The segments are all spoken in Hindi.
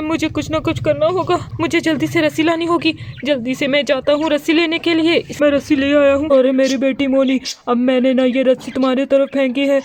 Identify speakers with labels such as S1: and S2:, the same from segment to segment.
S1: मुझे कुछ ना कुछ करना होगा, मुझे जल्दी से रस्सी लानी होगी। जल्दी से मैं जाता हूँ रस्सी लेने के लिए। मैं रस्सी ले आया हूँ। अरे मेरी बेटी मोनी, अब मैंने ना ये रस्सी तुम्हारे तरफ फेंकी है।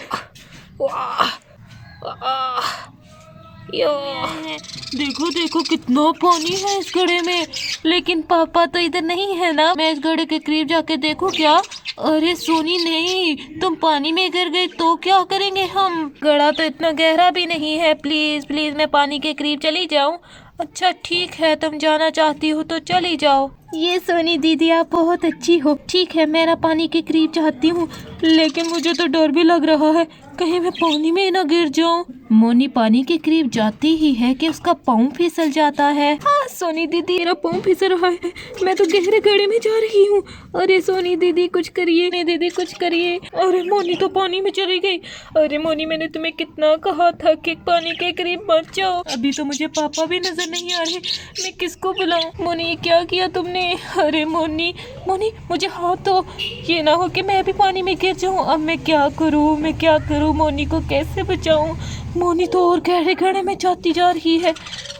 S2: देखो देखो कितना पानी है इस घड़े में, लेकिन पापा तो इधर नहीं है ना। मैं इस घड़े के करीब जाके देखूं क्या? अरे सोनी नहीं, तुम पानी में गिर गई तो क्या करेंगे हम? घड़ा तो इतना गहरा भी नहीं है। प्लीज प्लीज मैं पानी के करीब चली जाऊं। अच्छा ठीक है, तुम जाना चाहती हो तो चली जाओ। ये सोनी दीदी आप बहुत अच्छी हो। ठीक है मैं ना पानी के करीब चाहती हूँ, लेकिन मुझे तो डर भी लग रहा है कहीं मैं पानी में ना गिर जाऊं। मोनी पानी के करीब जाती ही है कि उसका पाँव फिसल जाता है। हाँ सोनी दीदी मेरा पाँव फिसल रहा है, मैं तो गहरे गड्ढे में जा रही हूँ। अरे सोनी दीदी कुछ करिए, नहीं दीदी कुछ करिए। अरे मोनी तो पानी में चली गई। अरे मोनी मैंने तुम्हें कितना कहा था कि पानी के करीब मत जाओ। अभी तो मुझे पापा भी नजर नहीं आ रहे, मैं किसको बुलाऊं? मोनी ये क्या किया तुमने? अरे मोनी मोनी मुझे हाथ दो, ये ना हो कि मैं भी पानी में गिर जाऊं। अब मैं क्या करूं, मैं क्या करूं? मोनी को कैसे बचाऊं? मोनी तो और गहरे गड्ढे में जाती जा रही है।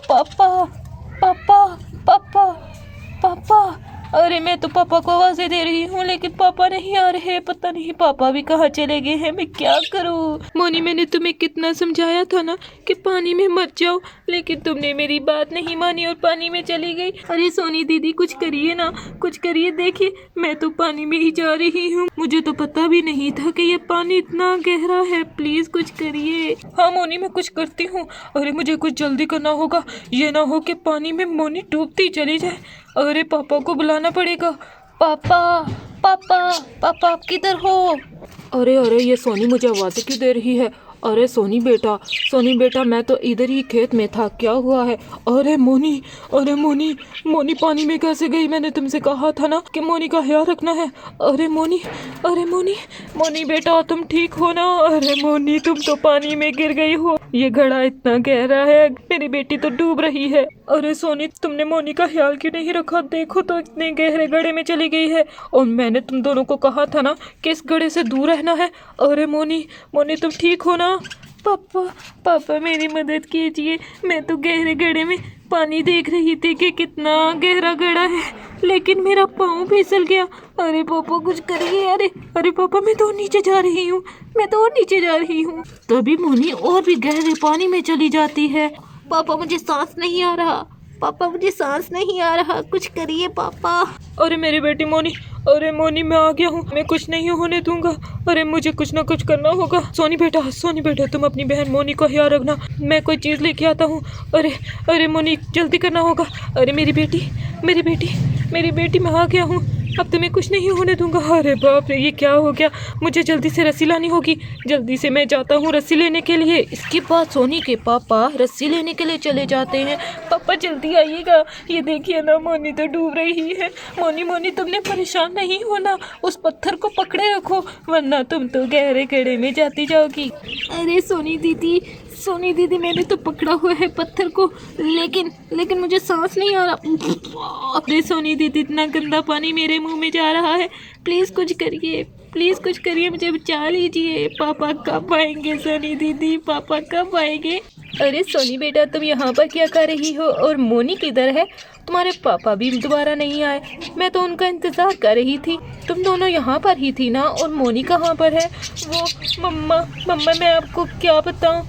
S2: पापा पापा पापा पापा। अरे मैं तो पापा को आवाज़ें दे रही हूँ लेकिन पापा नहीं आ रहे। पता नहीं पापा भी कहाँ चले गए हैं, मैं क्या करूँ? मोनी मैंने तुम्हें कितना समझाया था ना कि पानी में मत जाओ, लेकिन तुमने मेरी बात नहीं मानी और पानी में चली गई। अरे सोनी दीदी कुछ करिए ना, कुछ करिए। देखिए मैं तो पानी में ही जा रही हूँ, मुझे तो पता भी नहीं था कि ये पानी इतना गहरा है। प्लीज कुछ करिए। हाँ मोनी मैं कुछ करती हूँ। अरे मुझे कुछ जल्दी करना होगा, ये ना हो कि पानी में मोनी डूबती चली जाए। अरे पापा को बुलाना पड़ेगा। पापा पापा पापा आप किधर हो? अरे अरे ये सोनी मुझे आवाज़ें क्यों दे रही है? अरे सोनी बेटा मैं तो इधर ही खेत में था, क्या हुआ है? अरे मोनी मोनी पानी में कैसे गई? मैंने तुमसे कहा था ना कि मोनी का ख्याल रखना है। अरे मोनी बेटा तुम ठीक हो ना? अरे मोनी तुम तो पानी में गिर गई हो, ये घड़ा इतना गहरा है, मेरी बेटी तो डूब रही है। अरे सोनी तुमने मोनी का ख्याल क्यों नहीं रखा? देखो तो इतने गहरे गड्ढे में चली गई है, और मैंने तुम दोनों को कहा था ना कि इस गड्ढे से दूर रहना है। अरे मोनी तुम ठीक हो ना? पापा मेरी मदद कीजिए, मैं तो गहरे गड्ढे में पानी देख रही थी कि कितना गहरा गड्ढा है, लेकिन मेरा पाँव फिसल गया। अरे पापा कुछ करिए। अरे पापा मैं तो नीचे जा रही हूँ। तभी मोनी और भी गहरे पानी में चली जाती है। पापा मुझे सांस नहीं आ रहा, कुछ करिए पापा। अरे मेरी बेटी मोनी, अरे मोनी मैं आ गया हूँ, मैं कुछ नहीं होने दूंगा। अरे मुझे कुछ ना कुछ करना होगा। सोनी बेटा तुम अपनी बहन मोनी को ख्याल रखना, मैं कोई चीज़ लेके आता हूँ। अरे मोनी जल्दी करना होगा। अरे मेरी बेटी मैं आ गया हूँ, अब तुम्हें कुछ नहीं होने दूंगा। अरे बाप रे ये क्या हो गया? मुझे जल्दी से रस्सी लानी होगी, जल्दी से मैं जाता हूँ रस्सी लेने के लिए। इसके बाद सोनी के पापा रस्सी लेने के लिए चले जाते हैं। पापा जल्दी आइएगा, ये देखिए ना मोनी तो डूब रही है। मोनी तुमने परेशान नहीं होना, उस पत्थर को पकड़े रखो वरना तुम तो गहरे गड्ढे में जाती जाओगी। अरे सोनी दीदी मैंने तो पकड़ा हुआ है पत्थर को, लेकिन मुझे सांस नहीं आ रहा। अरे सोनी दीदी इतना गंदा पानी मेरे मुंह में जा रहा है, प्लीज़ कुछ करिए, मुझे बचा लीजिए। पापा कब आएंगे? सोनी दीदी पापा कब आएंगे? अरे सोनी बेटा तुम यहाँ पर क्या कर रही हो? और मोनी किधर है? तुम्हारे पापा भी दोबारा नहीं आए, मैं तो उनका इंतज़ार कर रही थी। तुम दोनों यहाँ पर ही थी ना? और मोनी कहाँ पर है? वो मम्मा मैं आपको क्या बताऊँ?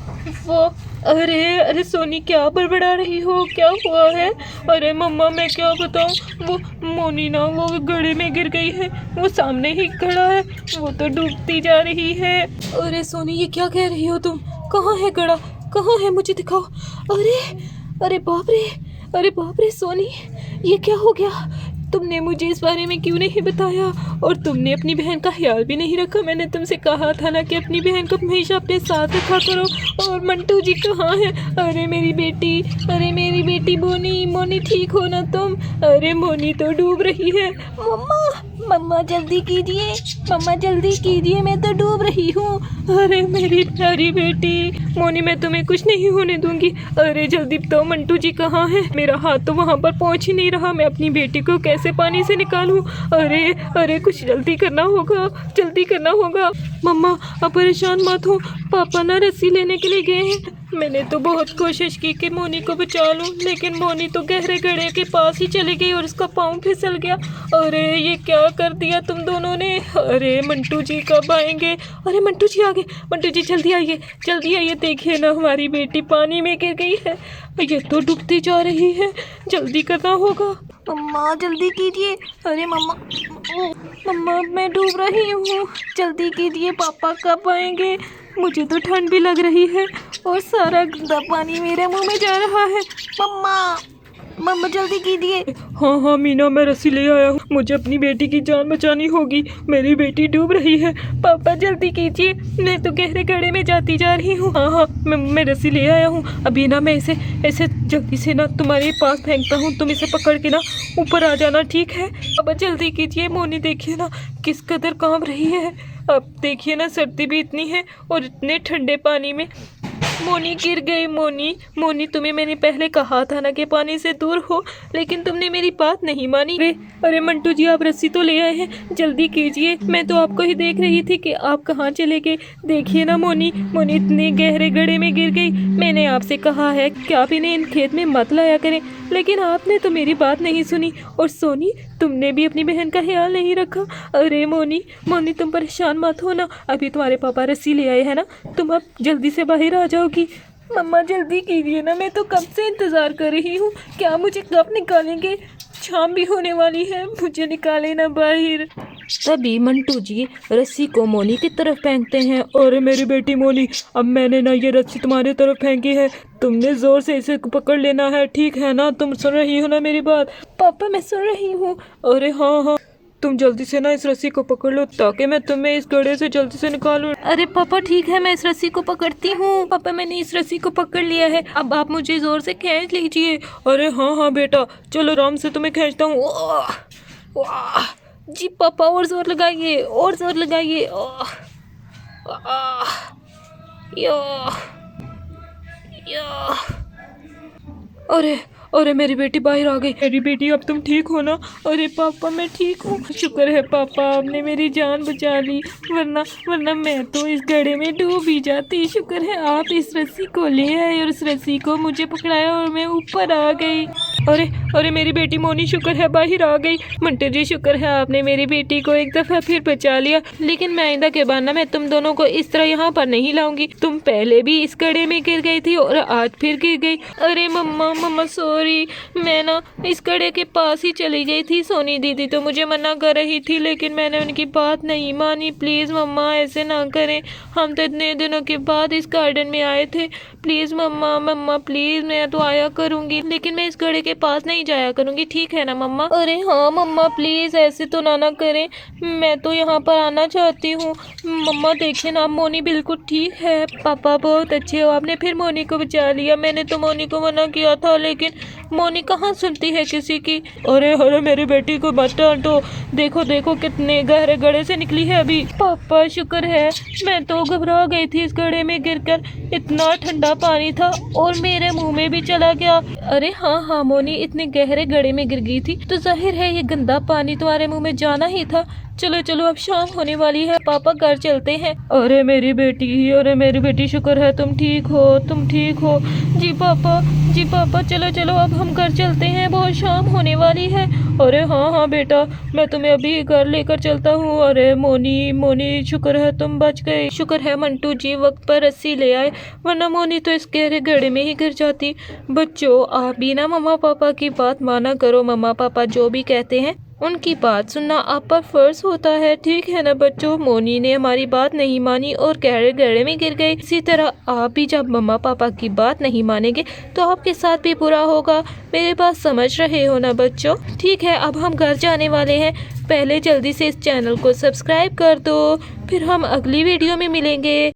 S2: वो अरे सोनी क्या बड़बड़ा रही हो, क्या हुआ है? अरे मम्मा मैं क्या बताऊँ, वो मोनी ना वो गड्ढे में गिर गई है, वो सामने ही खड़ा है, वो तो डूबती जा रही है। अरे सोनी ये क्या कह रही हो तुम? कहाँ है गड्ढा, कहाँ है? मुझे दिखाओ। अरे बाप रे सोनी ये क्या हो गया? तुमने मुझे इस बारे में क्यों नहीं बताया? और तुमने अपनी बहन का ख्याल भी नहीं रखा। मैंने तुमसे कहा था ना कि अपनी बहन को हमेशा अपने साथ रखा करो। और मंटू जी कहाँ है? अरे मेरी बेटी मोनी ठीक हो ना तुम? अरे मोनी तो डूब रही है। मम्मा जल्दी कीजिए, मैं तो डूब रही हूँ। अरे मेरी प्यारी बेटी मोनी मैं तुम्हें कुछ नहीं होने दूंगी। अरे जल्दी बताओ मंटू जी कहाँ है? मेरा हाथ तो वहाँ पर पहुँच ही नहीं रहा, मैं अपनी बेटी को कैसे पानी से निकालूं? अरे कुछ जल्दी करना होगा। मम्मा आप परेशान मत हो, पापा ना रस्सी लेने के लिए गए हैं,
S1: मैंने तो बहुत कोशिश की कि मोनी को बचा लूं, लेकिन मोनी तो गहरे गड्ढे के पास ही चली गई और उसका पाँव फिसल गया। अरे ये क्या कर दिया तुम दोनों ने। अरे मंटू जी कब आएंगे। अरे मंटू जी आ गए। मंटू जी जल्दी आइए, देखिए ना हमारी बेटी पानी में गिर गई है। ये तो डूबती जा रही है, जल्दी करना होगा।
S2: मम्मा जल्दी कीजिए। अरे मम्मा मम्मा मैं डूब रही हूँ, जल्दी कीजिए, पापा कब आएंगे।
S1: मुझे तो ठंड भी लग रही है
S2: और सारा गंदा पानी मेरे मुंह में जा रहा है। मम्मा जल्दी कीजिए।
S1: हाँ मीना, मैं रस्सी ले आया हूँ, मुझे अपनी बेटी की जान बचानी होगी, मेरी बेटी डूब रही है। पापा जल्दी कीजिए, मैं तो गहरे गड्ढे में जाती जा रही हूँ। हाँ मैं रस्सी ले आया हूँ। अभी ना मैं इसे ऐसे जल्दी से ना तुम्हारे पास फेंकता हूँ, तुम इसे पकड़ के ना ऊपर आ जाना, ठीक है। पापा जल्दी कीजिए। मोनी देखिए ना किस कदर कांप रही है। अब देखिए ना सर्दी भी इतनी है और इतने ठंडे पानी में मोनी गिर गई। मोनी तुम्हें मैंने पहले कहा था ना कि पानी से दूर हो, लेकिन तुमने मेरी बात नहीं मानी। अरे मंटू जी आप रस्सी तो ले आए हैं, जल्दी कीजिए। मैं तो आपको ही देख रही थी कि आप कहाँ चले गए। देखिए ना मोनी इतने गहरे गड्ढे में गिर गई। मैंने आपसे कहा है कि आप इन्हें इन खेत में मत लाया करें, लेकिन आपने तो मेरी बात नहीं सुनी। और सोनी तुमने भी अपनी बहन का ख्याल नहीं रखा। अरे मोनी तुम परेशान मत हो ना, अभी तुम्हारे पापा रस्सी ले आए हैं ना, तुम अब जल्दी से बाहर आ जाओगी। मम्मा जल्दी कीजिए ना, मैं तो कब से इंतज़ार कर रही हूँ। क्या मुझे कब निकालेंगे, शाम भी होने वाली है, मुझे निकाले ना बाहर।
S2: तभी मंटू जी रस्सी को मोनी की तरफ फेंकते हैं।
S1: अरे मेरी बेटी मोनी, अब मैंने ना ये रस्सी तुम्हारी तरफ फेंकी है, तुमने जोर से इसे पकड़ लेना है, ठीक है ना। तुम सुन रही हो ना मेरी बात।
S2: पापा मैं सुन रही हूँ।
S1: अरे हाँ तुम जल्दी से ना इस रस्सी को पकड़ लो, ताकि मैं तुम्हें इस गड्ढे से जल्दी से निकालूं।
S2: अरे पापा ठीक है, मैं इस रस्सी को पकड़ती हूँ। पापा मैंने इस रस्सी को पकड़ लिया है, अब आप मुझे जोर से खींच लीजिए।
S1: अरे हाँ बेटा, चलो आराम से तुम्हें खींचता हूँ।
S2: जी पापा और जोर लगाइए, और जोर लगाइए।
S1: अरे मेरी बेटी बाहर आ गई। मेरी बेटी अब तुम ठीक हो ना। अरे पापा मैं ठीक हूँ, शुक्र है पापा आपने मेरी जान बचा ली, वरना मैं तो इस गड्ढे में डूब ही जाती। शुक्र है आप इस रस्सी को ले आए और इस रस्सी को मुझे पकड़ाया और मैं ऊपर आ गई। अरे मेरी बेटी मोनी शुक्र है बाहर आ गई। मंटू जी शुक्र है आपने मेरी बेटी को एक दफ़ा फिर बचा लिया, लेकिन मैं आइंदा के बाद ना मैं तुम दोनों को इस तरह यहाँ पर नहीं लाऊंगी। तुम पहले भी इस गड्ढे में गिर गई थी और आज फिर गिर गई। अरे मम्मा सॉरी, मैं ना इस गड्ढे के पास ही चली गई थी। सोनी दीदी तो मुझे मना कर रही थी, लेकिन मैंने उनकी बात नहीं मानी। प्लीज़ मम्मा ऐसे ना करें, हम तो इतने दिनों के बाद इस गार्डन में आए थे। प्लीज़ मम्मा प्लीज़, मैं तो आया करूँगी, लेकिन मैं इस गड्ढे के पास नहीं जाया करूँगी, ठीक है ना मम्मा। अरे हाँ मम्मा प्लीज़ ऐसे तो ना करें, मैं तो यहाँ पर आना चाहती हूँ। मम्मा देखिए ना मोनी बिल्कुल ठीक है। पापा बहुत अच्छे हो, आपने फिर मोनी को बचा लिया। मैंने तो मोनी को मना किया था, लेकिन मोनी कहाँ सुनती है किसी की। अरे मेरी बेटी को मत डांटो, देखो कितने गहरे गड्ढे से निकली है अभी। पापा शुक्र है, मैं तो घबरा गई थी इस गड्ढे में गिरकर, इतना ठंडा पानी था और मेरे मुंह में भी चला गया। अरे हाँ मोनी इतने गहरे गड्ढे में गिर गई थी तो जाहिर है ये गंदा पानी तुम्हारे मुंह में जाना ही था। चलो अब शाम होने वाली है, पापा घर चलते हैं। अरे मेरी बेटी शुक्र है तुम ठीक हो। जी पापा चलो अब हम घर चलते हैं, बहुत शाम होने वाली है। अरे हाँ बेटा, मैं तुम्हें अभी घर लेकर चलता हूँ। अरे मोनी शुक्र है तुम बच गए। शुक्र है मंटू जी वक्त पर रस्सी ले आए, वरना मोनी तो इस गहरे गड्ढे में ही गिर जाती। बच्चों आप भी ना मम्मा पापा की बात माना करो, मम्मा पापा जो भी कहते हैं उनकी बात सुनना आप पर फर्ज होता है, ठीक है ना बच्चों। मोनी ने हमारी बात नहीं मानी और गहरे गड्ढे में गिर गई। इसी तरह आप भी जब मम्मा पापा की बात नहीं मानेंगे तो आपके साथ भी बुरा होगा। मेरे बात समझ रहे हो ना बच्चों। ठीक है अब हम घर जाने वाले हैं, पहले जल्दी से इस चैनल को सब्सक्राइब कर दो, फिर हम अगली वीडियो में मिलेंगे।